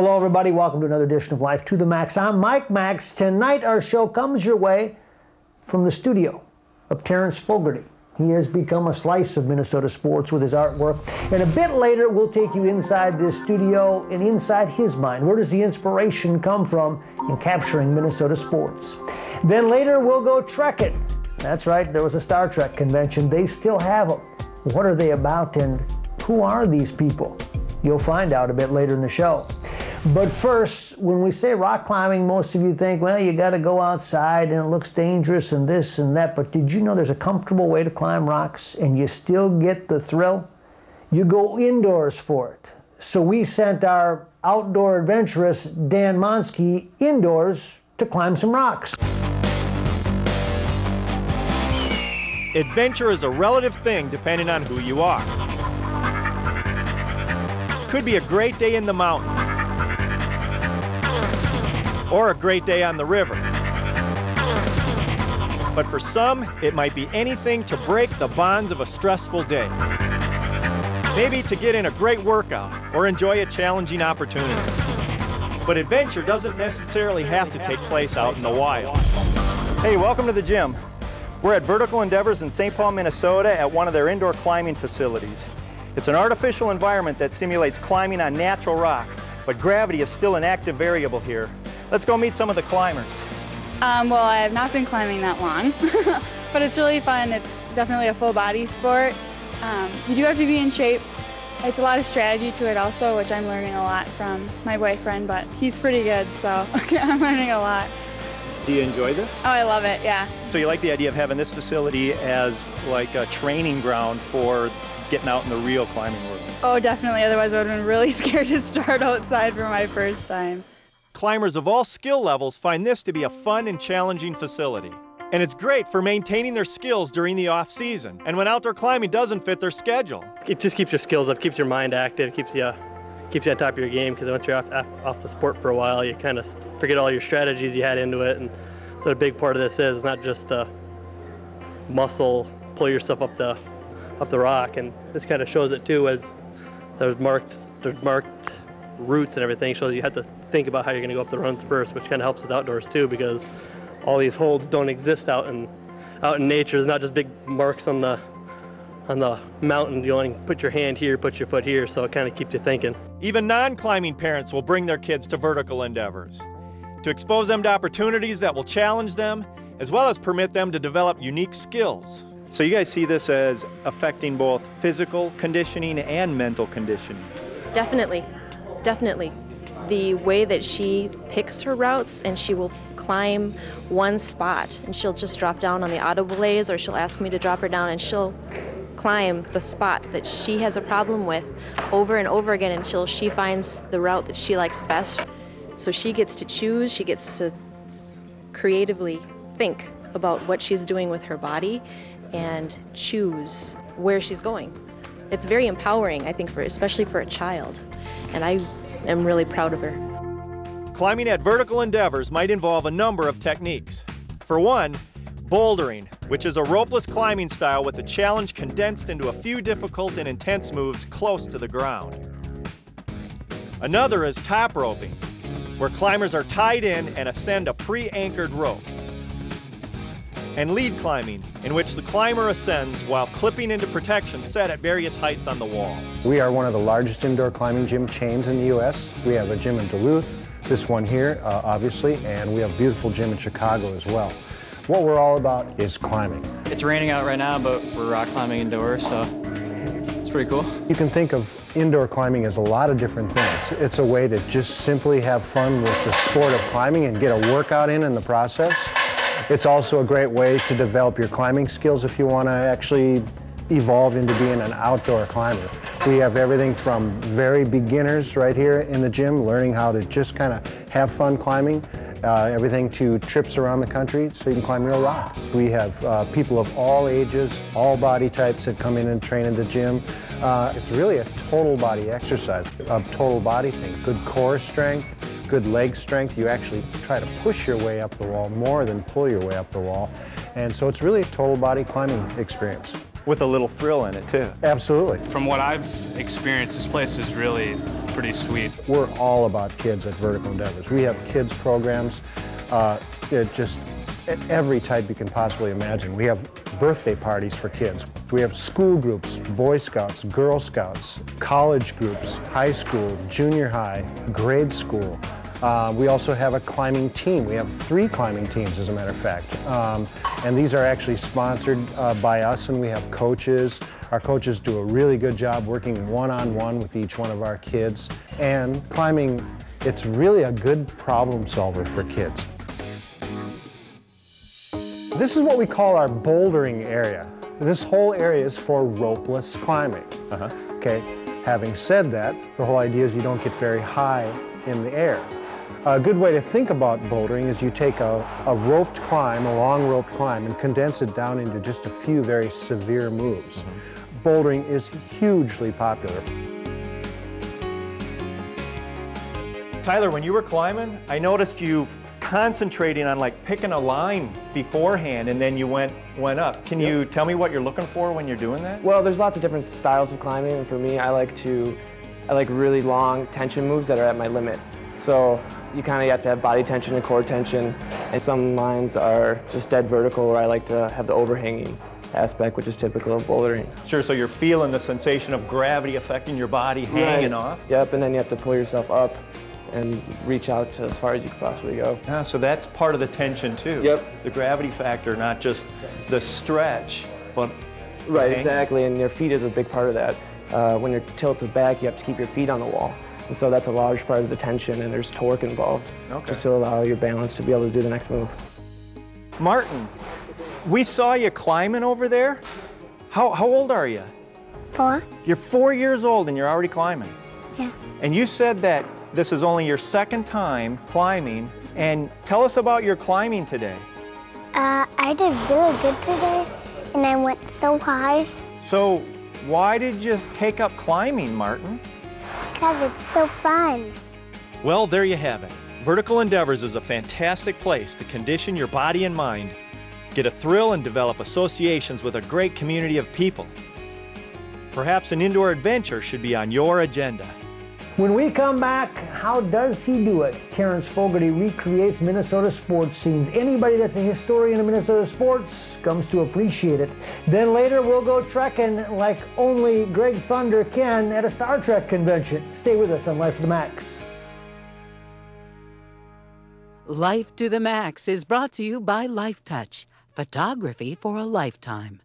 Hello everybody, welcome to another edition of Life to the Max. I'm Mike Max. Tonight our show comes your way from the studio of Terrence Fogarty. He has become a slice of Minnesota sports with his artwork. And a bit later we'll take you inside this studio and inside his mind. Where does the inspiration come from in capturing Minnesota sports? Then later we'll go trekking. That's right, there was a Star Trek convention. They still have them. What are they about and who are these people? You'll find out a bit later in the show. But first, when we say rock climbing, most of you think, well, you got to go outside and it looks dangerous and this and that. But did you know there's a comfortable way to climb rocks and you still get the thrill? You go indoors for it. So we sent our outdoor adventurous Dan Monskey indoors to climb some rocks. Adventure is a relative thing depending on who you are. Could be a great day in the mountains, or a great day on the river. But for some, it might be anything to break the bonds of a stressful day. Maybe to get in a great workout or enjoy a challenging opportunity. But adventure doesn't necessarily have to take place out in the wild. Hey, welcome to the gym. We're at Vertical Endeavors in St. Paul, Minnesota at one of their indoor climbing facilities. It's an artificial environment that simulates climbing on natural rock, but gravity is still an active variable here. Let's go meet some of the climbers. Well, I have not been climbing that long, but it's really fun. It's definitely a full body sport. You do have to be in shape. It's a lot of strategy to it also, which I'm learning a lot from my boyfriend, but he's pretty good, so I'm learning a lot. Do you enjoy this? Oh, I love it, yeah. So you like the idea of having this facility as like a training ground for getting out in the real climbing world? Oh, definitely. Otherwise, I would have been really scared to start outside for my first time. Climbers of all skill levels find this to be a fun and challenging facility. And it's great for maintaining their skills during the off-season and when outdoor climbing doesn't fit their schedule. It just keeps your skills up, keeps your mind active, keeps you on top of your game, because once you're off the sport for a while, you kind of forget all your strategies you had into it. And so a big part of this is not just the muscle, pull yourself up the rock, and this kind of shows it too, as there's marked routes and everything, so you have to think about how you're going to go up the runs first, which kind of helps with outdoors too, because all these holds don't exist out in nature. It's not just big marks on the mountain. You only put your hand here, put your foot here, so it kind of keeps you thinking. Even non-climbing parents will bring their kids to Vertical Endeavors to expose them to opportunities that will challenge them, as well as permit them to develop unique skills. So you guys see this as affecting both physical conditioning and mental conditioning? Definitely, definitely. The way that she picks her routes, and she will climb one spot and she'll just drop down on the auto belays, or she'll ask me to drop her down and she'll climb the spot that she has a problem with over and over again until she finds the route that she likes best. So she gets to choose, she gets to creatively think about what she's doing with her body and choose where she's going. It's very empowering, I think, especially for a child, and I am really proud of her. Climbing at Vertical Endeavors might involve a number of techniques. For one, bouldering, which is a ropeless climbing style with the challenge condensed into a few difficult and intense moves close to the ground. Another is top roping, where climbers are tied in and ascend a pre-anchored rope. And lead climbing, in which the climber ascends while clipping into protection set at various heights on the wall. We are one of the largest indoor climbing gym chains in the U.S. We have a gym in Duluth, this one here, obviously, and we have a beautiful gym in Chicago as well. What we're all about is climbing. It's raining out right now, but we're rock climbing indoors, so it's pretty cool. You can think of indoor climbing as a lot of different things. It's a way to just simply have fun with the sport of climbing and get a workout in the process. It's also a great way to develop your climbing skills if you want to actually evolve into being an outdoor climber. We have everything from very beginners right here in the gym, learning how to just kind of have fun climbing, everything to trips around the country so you can climb real rock. We have people of all ages, all body types that come in and train in the gym. It's really a total body exercise, a total body thing. Good core strength, good leg strength. You actually try to push your way up the wall more than pull your way up the wall. And so it's really a total body climbing experience. With a little thrill in it too. Absolutely. From what I've experienced, this place is really pretty sweet. We're all about kids at Vertical Endeavors. We have kids programs, just every type you can possibly imagine. We have birthday parties for kids. We have school groups, Boy Scouts, Girl Scouts, college groups, high school, junior high, grade school. We also have a climbing team. We have 3 climbing teams, as a matter of fact. And these are actually sponsored by us, and we have coaches. Our coaches do a really good job working one-on-one with each one of our kids. And climbing, it's really a good problem solver for kids. This is what we call our bouldering area. This whole area is for ropeless climbing. Okay. Having said that, the whole idea is you don't get very high in the air. A good way to think about bouldering is you take a roped climb, a long roped climb, and condense it down into just a few very severe moves. Bouldering is hugely popular. Tyler, when you were climbing, I noticed you concentrating on like picking a line beforehand and then you went up. Can you tell me what you're looking for when you're doing that? Well, there's lots of different styles of climbing, and for me, I like really long tension moves that are at my limit. So you kind of have to have body tension and core tension, and some lines are just dead vertical, where I like to have the overhanging aspect, which is typical of bouldering. Sure, so you're feeling the sensation of gravity affecting your body hanging off? Yep, and then you have to pull yourself up and reach out to as far as you can possibly go. So that's part of the tension too. Yep. The gravity factor, not just the stretch, but right, exactly, and your feet is a big part of that. When you're tilted back, you have to keep your feet on the wall. And so that's a large part of the tension, and there's torque involved, just to allow your balance to be able to do the next move. Martin, we saw you climbing over there. How old are you? 4. You're 4 years old and you're already climbing. Yeah. And you said that this is only your 2nd time climbing, and tell us about your climbing today. I did really good today, and I went so high. So why did you take up climbing, Martin? Because it's so fun. Well, there you have it. Vertical Endeavors is a fantastic place to condition your body and mind, get a thrill, and develop associations with a great community of people. Perhaps an indoor adventure should be on your agenda. When we come back, how does he do it? Terrence Fogarty recreates Minnesota sports scenes. Anybody that's a historian of Minnesota sports comes to appreciate it. Then later we'll go trekking like only Greg Thunder can at a Star Trek convention. Stay with us on Life to the Max. Life to the Max is brought to you by Life Touch, photography for a lifetime.